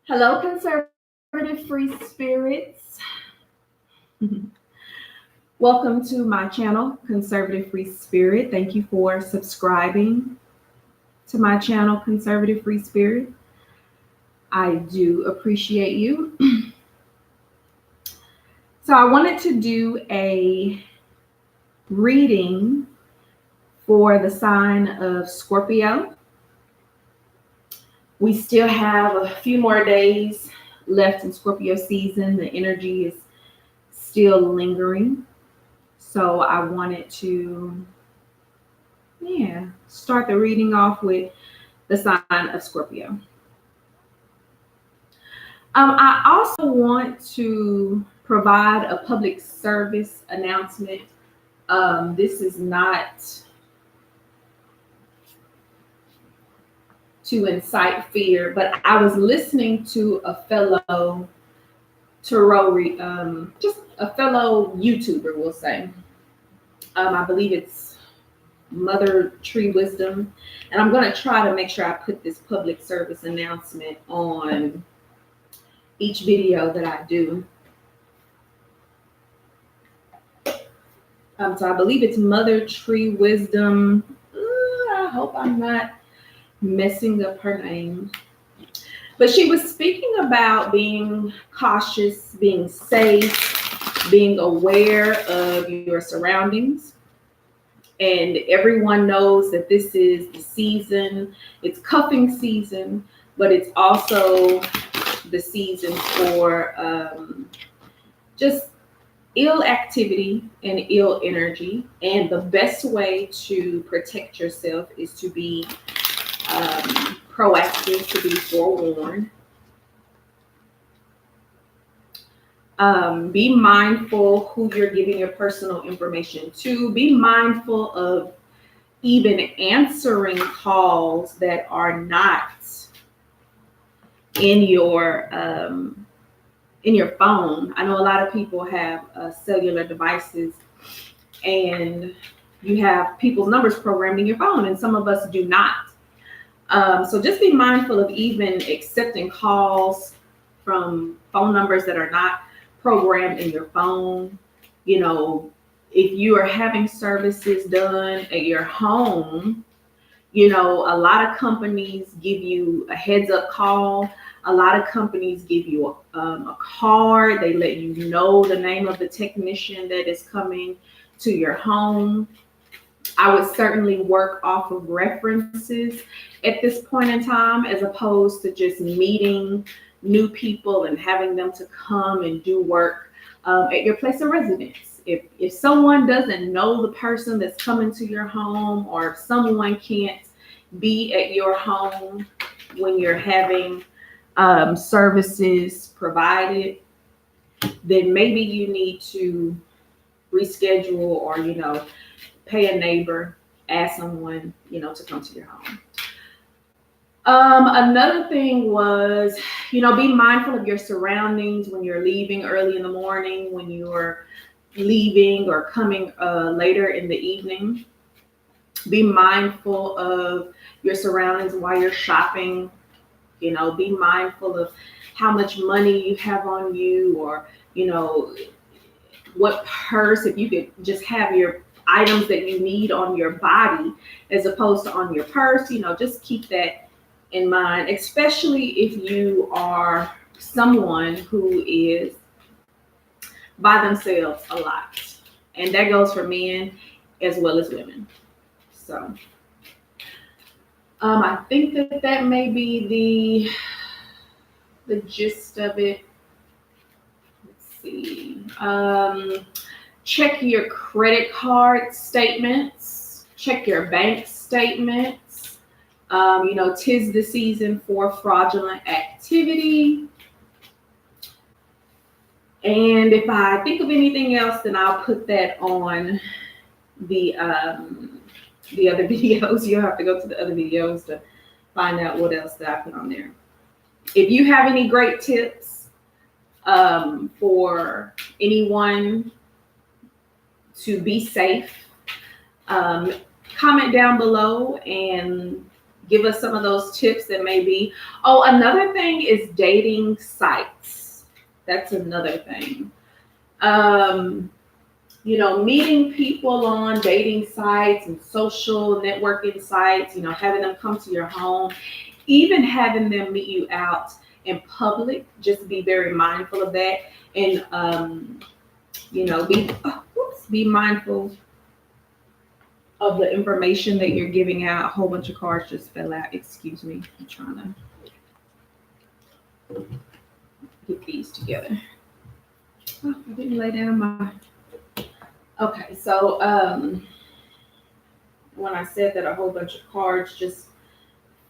Hello, conservative free spirits. Welcome to my channel, Conservative Free Spirit. Thank you for subscribing to my channel, Conservative Free Spirit. I do appreciate you. So I wanted to do a reading for the sign of Scorpio. We still have a few more days left in Scorpio season. The energy is still lingering. So I wanted to, start the reading off with the sign of Scorpio. I also want to provide a public service announcement. This is not to incite fear, but I was listening to a fellow tarot, just a fellow YouTuber, we'll say. I believe it's Mother Tree Wisdom, and I'm going to try to make sure I put this public service announcement on each video that I do. So I believe it's Mother Tree Wisdom. I hope I'm not messing up her name. But she was speaking about being cautious, being safe, being aware of your surroundings. And everyone knows that this is the season. It's cuffing season, but it's also the season for just ill activity and ill energy. And the best way to protect yourself is to be proactive, to be forewarned. Be mindful who you're giving your personal information to. Be mindful of even answering calls that are not in your phone. I know a lot of people have cellular devices, and you have people's numbers programmed in your phone, and some of us do not. So just be mindful of even accepting calls from phone numbers that are not programmed in your phone. You know, if you are having services done at your home, you know, a lot of companies give you a heads up call. A lot of companies give you a card. They let you know the name of the technician that is coming to your home. I would certainly work off of references at this point in time, as opposed to just meeting new people and having them to come and do work at your place of residence. If someone doesn't know the person that's coming to your home, or if someone can't be at your home when you're having services provided, then maybe you need to reschedule, or, you know, pay a neighbor, ask someone, you know, to come to your home. Another thing was, you know, be mindful of your surroundings when you're leaving early in the morning, when you're leaving or coming later in the evening. Be mindful of your surroundings while you're shopping. You know, be mindful of how much money you have on you, or, you know, what purse, if you could just have your items that you need on your body as opposed to on your purse. You know, just keep that in mind, especially if you are someone who is by themselves a lot. And that goes for men as well as women. So I think that may be the gist of it. Let's see. Check your credit card statements. Check your bank statements. You know, 'tis the season for fraudulent activity. And if I think of anything else, then I'll put that on the other videos. You'll have to go to the other videos to find out what else that I put on there. If you have any great tips for anyone to be safe, comment down below, and give us some of those tips that may be. Oh, another thing is dating sites. That's another thing. Um, meeting people on dating sites and social networking sites, having them come to your home, even having them meet you out in public. Just be very mindful of that. And, be mindful of the information that you're giving out. A whole bunch of cards just fell out. Excuse me. I'm trying to get these together. Oh, I didn't lay down my. Okay, so when I said that a whole bunch of cards just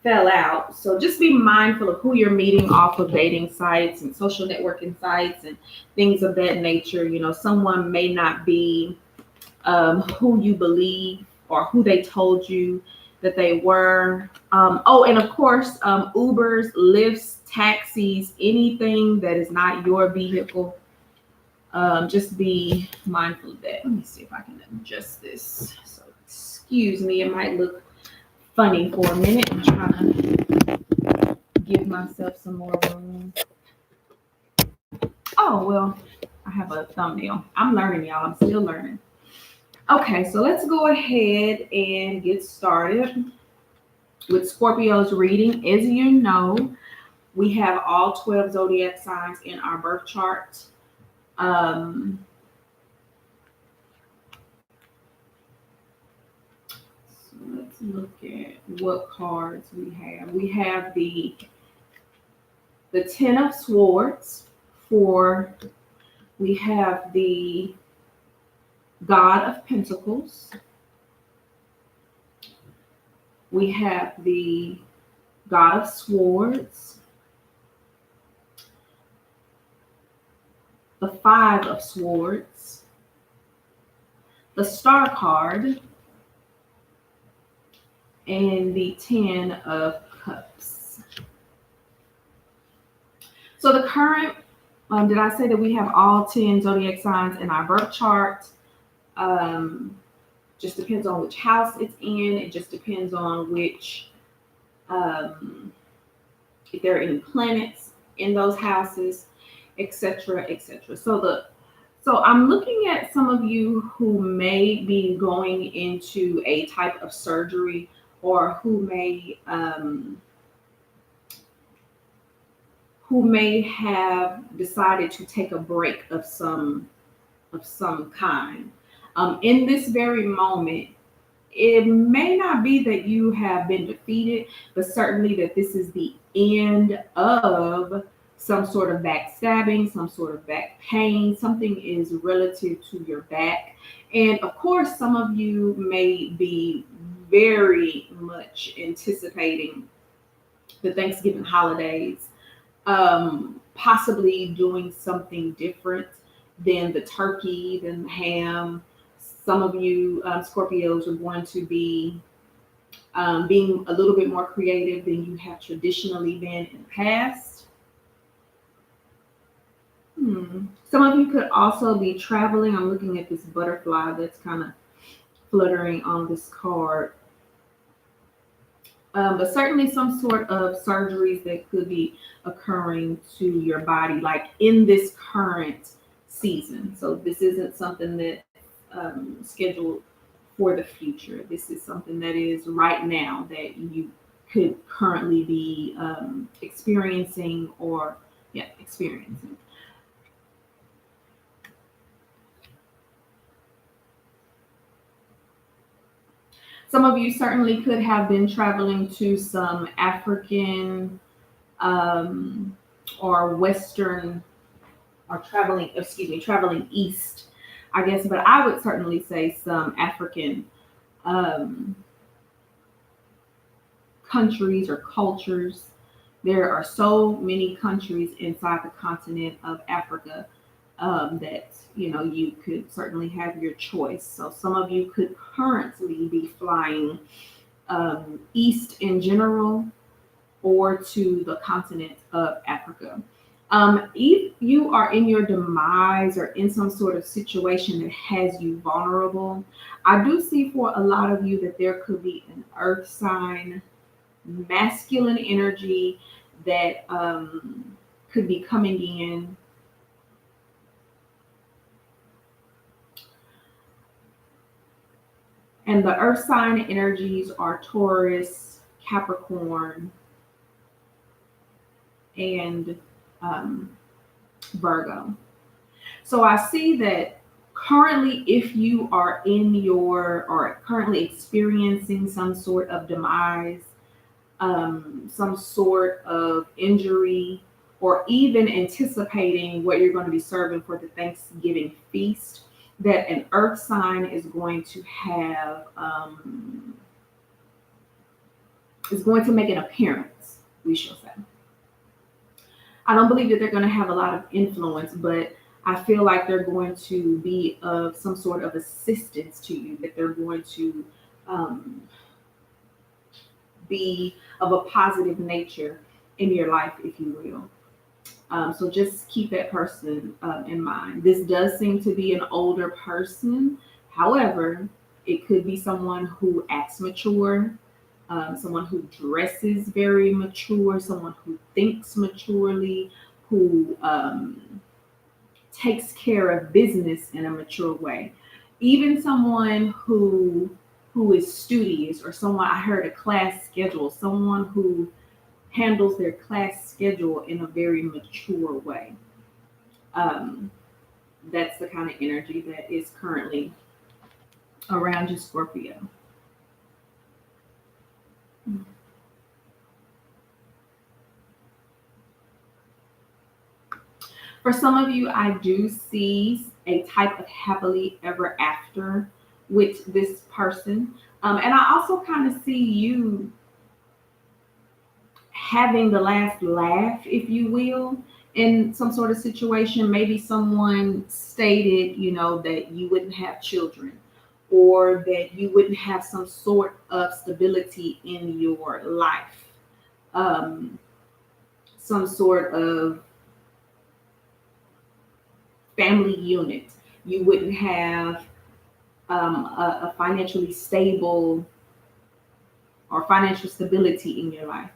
fell out. So just be mindful of who you're meeting off of dating sites and social networking sites and things of that nature. Someone may not be who you believe or who they told you that they were. And of course, Ubers, Lyfts, taxis, anything that is not your vehicle. Just be mindful of that. Let me see if I can adjust this. So excuse me, it might look funny for a minute. I'm trying to give myself some more room. Oh, well, I have a thumbnail. I'm learning, y'all. I'm still learning. Okay, so let's go ahead and get started with Scorpio's reading. As you know, we have all 12 zodiac signs in our birth chart. So let's look at what cards we have. We have the Ten of Swords we have the God of Pentacles. We have the God of Swords. The Five of Swords. The Star card. And the Ten of Cups. So the current, did I say that we have all 10 zodiac signs in our birth chart? Just depends on which house it's in. It just depends on which, if there are any planets in those houses, etc., etc. So I'm looking at some of you who may be going into a type of surgery, or who may have decided to take a break of some kind. In this very moment, it may not be that you have been defeated, but certainly that this is the end of some sort of backstabbing, some sort of back pain. Something is relative to your back. And of course, some of you may be very much anticipating the Thanksgiving holidays, possibly doing something different than the turkey, than the ham. Some of you Scorpios are going to be being a little bit more creative than you have traditionally been in the past. Some of you could also be traveling. I'm looking at this butterfly that's kind of fluttering on this card. But certainly some sort of surgeries that could be occurring to your body, like in this current season. So this isn't something that scheduled for the future. This is something that is right now that you could currently be experiencing. Some of you certainly could have been traveling to some African or Western, or traveling east, I guess, but I would certainly say some African countries or cultures. There are so many countries inside the continent of Africa that you could certainly have your choice. So some of you could currently be flying east in general, or to the continent of Africa. If you are in your demise or in some sort of situation that has you vulnerable, I do see for a lot of you that there could be an earth sign masculine energy that could be coming in. And the earth sign energies are Taurus, Capricorn, and um, Virgo. So I see that currently, if you are in your or currently experiencing some sort of demise, some sort of injury, or even anticipating what you're going to be serving for the Thanksgiving feast, that an earth sign is going to have, is going to make an appearance, we shall say. I don't believe that they're going to have a lot of influence, but I feel like they're going to be of some sort of assistance to you, that they're going to um, be of a positive nature in your life, if you will. So just keep that person in mind. This does seem to be an older person. However, it could be someone who acts mature, someone who dresses very mature, someone who thinks maturely, who takes care of business in a mature way. Even someone who is studious, or someone, I heard a class schedule, someone who handles their class schedule in a very mature way. Um, that's the kind of energy that is currently around you, Scorpio. For some of you, I do see a type of happily ever after with this person. And I also kind of see you having the last laugh, if you will, in some sort of situation. Maybe someone stated, that you wouldn't have children, or that you wouldn't have some sort of stability in your life, um, some sort of family unit. You wouldn't have a financially stable or financial stability in your life.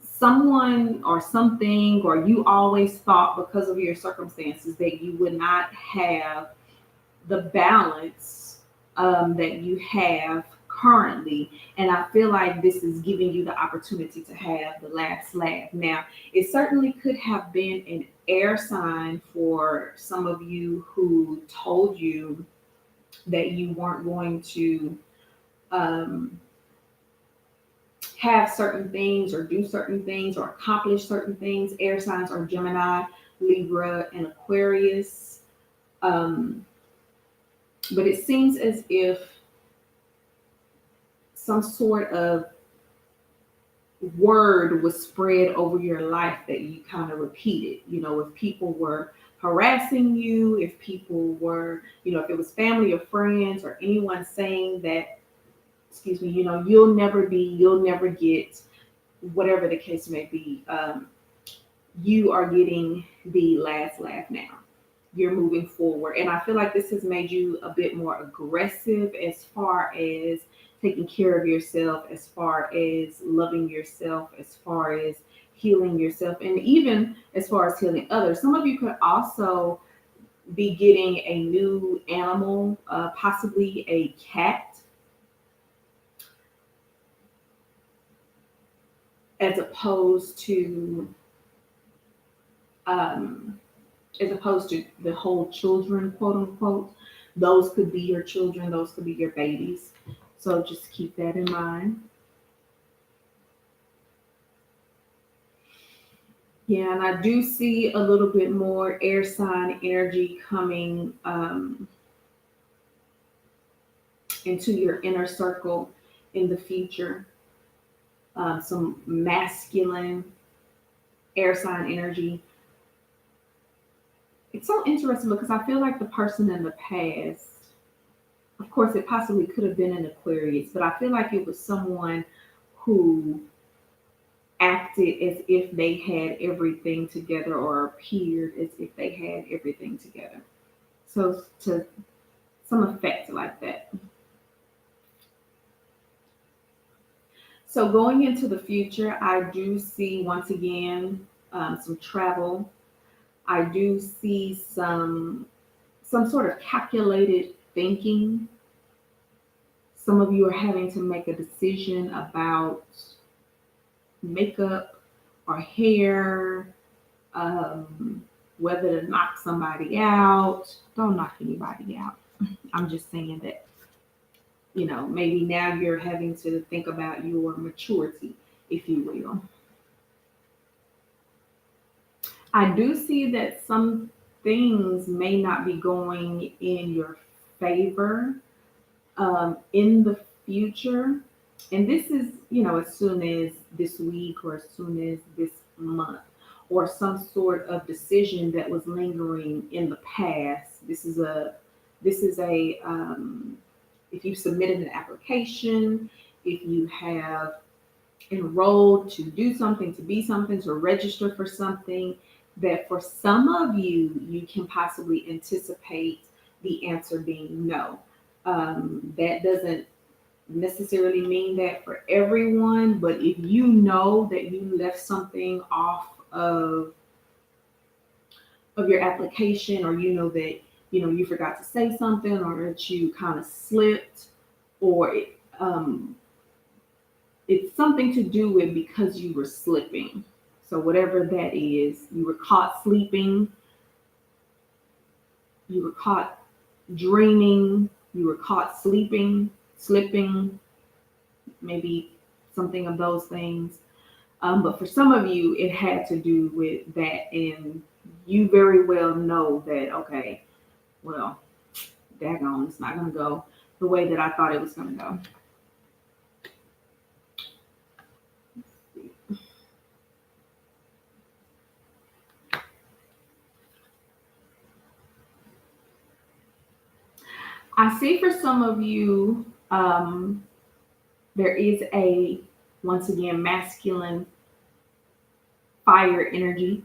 Someone or something, or you always thought because of your circumstances that you would not have the balance that you have currently. And I feel like this is giving you the opportunity to have the last laugh. Now, it certainly could have been an air sign for some of you who told you that you weren't going to um, have certain things or do certain things or accomplish certain things. Air signs are Gemini, Libra, and Aquarius. Um, but it seems as if some sort of word was spread over your life that you kind of repeated. If people were harassing you, if people were, if it was family or friends or anyone saying that, excuse me, you'll never get, whatever the case may be, you are getting the last laugh now. You're moving forward. And I feel like this has made you a bit more aggressive as far as taking care of yourself, as far as loving yourself, as far as healing yourself, and even as far as healing others. Some of you could also be getting a new animal, possibly a cat, as opposed to um, the whole children, quote unquote. Those could be your children, those could be your babies. So just keep that in mind. Yeah, and I do see a little bit more air sign energy coming into your inner circle in the future. Some masculine air sign energy. It's so interesting because I feel like the person in the past, of course, it possibly could have been an Aquarius, but I feel like it was someone who acted as if they had everything together, or appeared as if they had everything together. So to some effect like that. So going into the future, I do see once again some travel. I do see some sort of calculated thinking. Some of you are having to make a decision about makeup or hair, whether to knock somebody out. Don't knock anybody out. I'm just saying that, maybe now you're having to think about your maturity, if you will. I do see that some things may not be going in your favor in the future. And this is, as soon as this week or as soon as this month, or some sort of decision that was lingering in the past. This is a if you submitted an application, if you have enrolled to do something, to be something, to register for something, that for some of you, you can possibly anticipate the answer being no. That doesn't necessarily mean that for everyone, but if you know that you left something off of your application, or you know that you forgot to say something, or that you kind of slipped, or it's something to do with because you were slipping. So whatever that is, you were caught sleeping, you were caught dreaming, you were caught sleeping, slipping, maybe something of those things. But for some of you, it had to do with that, and you very well know that, okay, well, daggone, it's not going to go the way that I thought it was going to go. I see for some of you, there is once again, masculine fire energy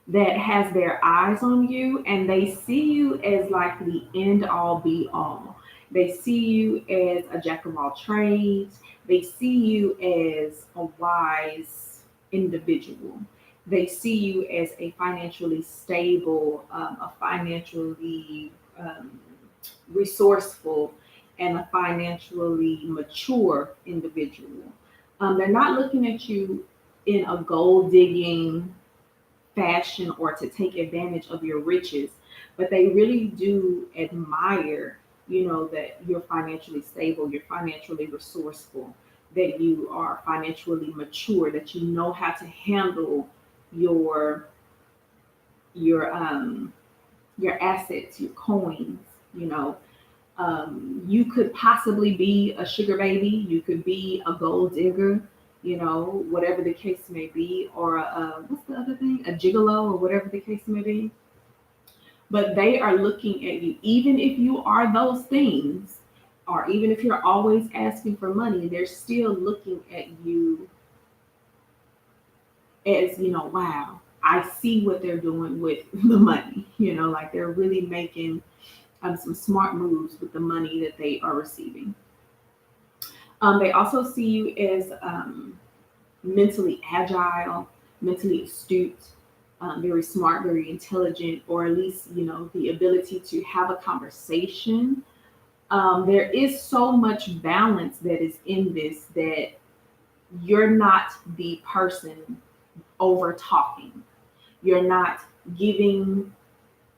that has their eyes on you, and they see you as like the end all be all. They see you as a jack of all trades. They see you as a wise individual. They see you as a financially stable, a financially resourceful, and a financially mature individual. They're not looking at you in a gold digging fashion or to take advantage of your riches, but they really do admire, that you're financially stable, you're financially resourceful, that you are financially mature, that you know how to handle your your um your assets, your coins. You could possibly be a sugar baby, you could be a gold digger, whatever the case may be, or what's the other thing, a gigolo, or whatever the case may be. But they are looking at you, even if you are those things, or even if you're always asking for money, they're still looking at you as, wow, I see what they're doing with the money, like they're really making some smart moves with the money that they are receiving. They also see you as mentally agile, mentally astute, very smart, very intelligent, or at least, the ability to have a conversation. There is so much balance that is in this, that you're not the person over talking. You're not giving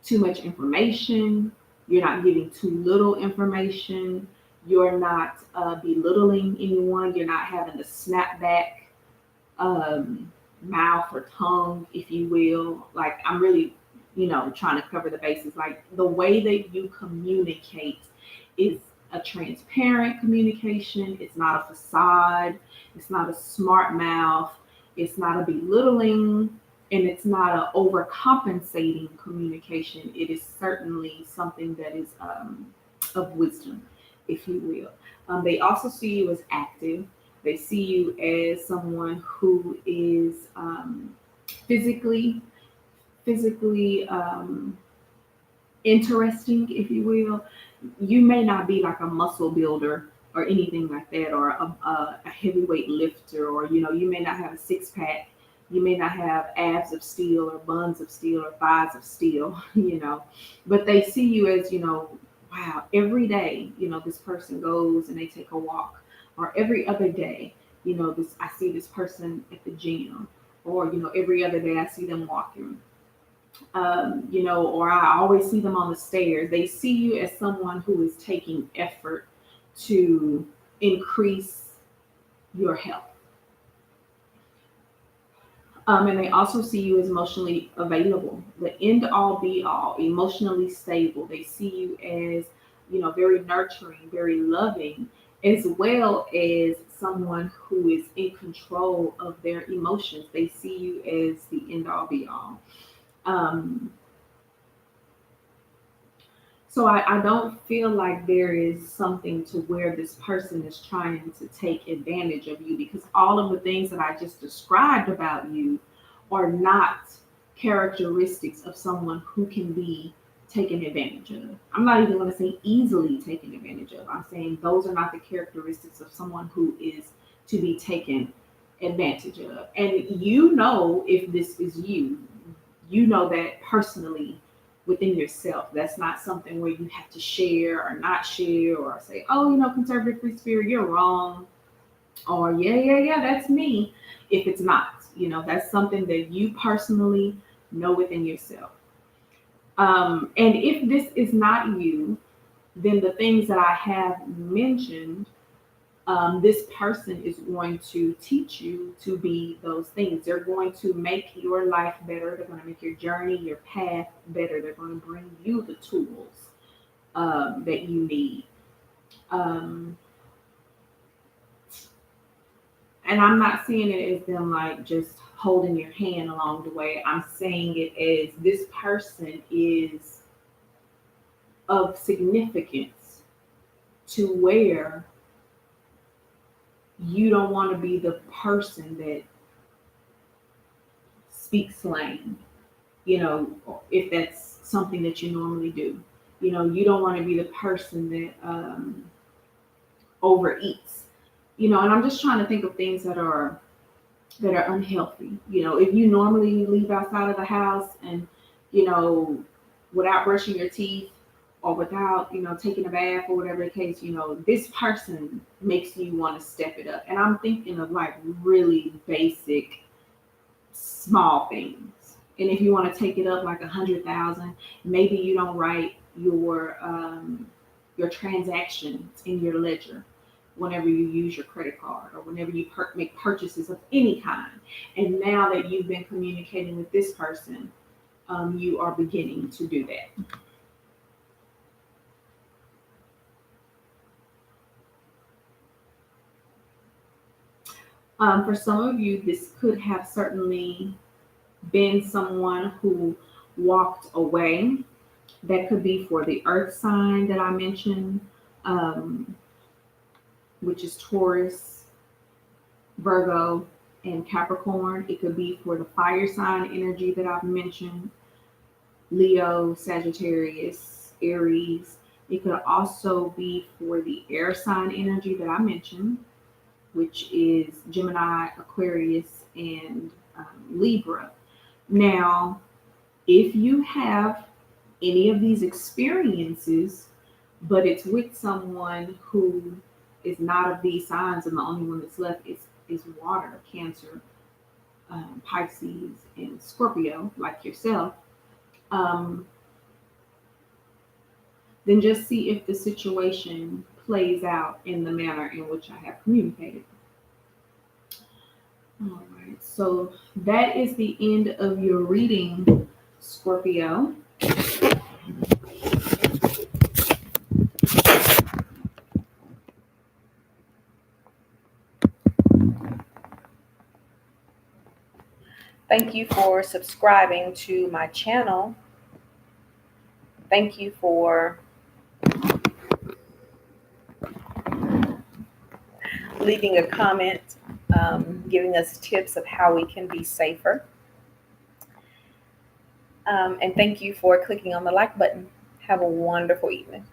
too much information. You're not giving too little information. You're not belittling anyone. You're not having to snap back mouth or tongue, if you will. Like, I'm really, trying to cover the bases. Like, the way that you communicate is a transparent communication. It's not a facade. It's not a smart mouth. It's not a belittling, and it's not an overcompensating communication. It is certainly something that is of wisdom, if you will. They also see you as active. They see you as someone who is physically interesting, if you will. You may not be like a muscle builder or anything like that, or a heavyweight lifter, or you may not have a six pack, you may not have abs of steel or buns of steel or thighs of steel, but they see you as, wow, every day, this person goes and they take a walk, or every other day, this I see this person at the gym, or every other day I see them walking, or I always see them on the stairs. They see you as someone who is taking effort to increase your health. And they also see you as emotionally available, the end all be all, emotionally stable. They see you as, very nurturing, very loving, as well as someone who is in control of their emotions. They see you as the end all be all. Um, So I don't feel like there is something to where this person is trying to take advantage of you, because all of the things that I just described about you are not characteristics of someone who can be taken advantage of. I'm not even going to say easily taken advantage of. I'm saying those are not the characteristics of someone who is to be taken advantage of. And if this is you, you know that personally within yourself. That's not something where you have to share or not share, or say, oh, conservative free spirit, you're wrong. Or yeah, that's me. If it's not, that's something that you personally know within yourself. And if this is not you, then the things that I have mentioned, this person is going to teach you to be those things. They're going to make your life better. They're going to make your journey, your path better. They're going to bring you the tools that you need. Um, and I'm not seeing it as them like just holding your hand along the way. I'm saying it as this person is of significance to where you don't want to be the person that speaks slang, if that's something that you normally do. You don't want to be the person that overeats, and I'm just trying to think of things that are unhealthy. If you normally leave outside of the house and, without brushing your teeth, or without, taking a bath, or whatever the case, this person makes you want to step it up. And I'm thinking of like really basic, small things. And if you want to take it up like 100,000, maybe you don't write your transactions in your ledger whenever you use your credit card, or whenever you make purchases of any kind. And now that you've been communicating with this person, you are beginning to do that. For some of you, this could have certainly been someone who walked away. That could be for the earth sign that I mentioned, um, which is Taurus, Virgo, and Capricorn. It could be for the fire sign energy that I've mentioned, Leo, Sagittarius, Aries. It could also be for the air sign energy that I mentioned, which is Gemini, Aquarius, and Libra. Now, if you have any of these experiences, but it's with someone who is not of these signs, and the only one that's left is water, Cancer, Pisces, and Scorpio, like yourself, um, then just see if the situation plays out in the manner in which I have communicated. All right, so that is the end of your reading, Scorpio. Thank you for subscribing to my channel. Thank you for leaving a comment, giving us tips of how we can be safer. And thank you for clicking on the like button. Have a wonderful evening.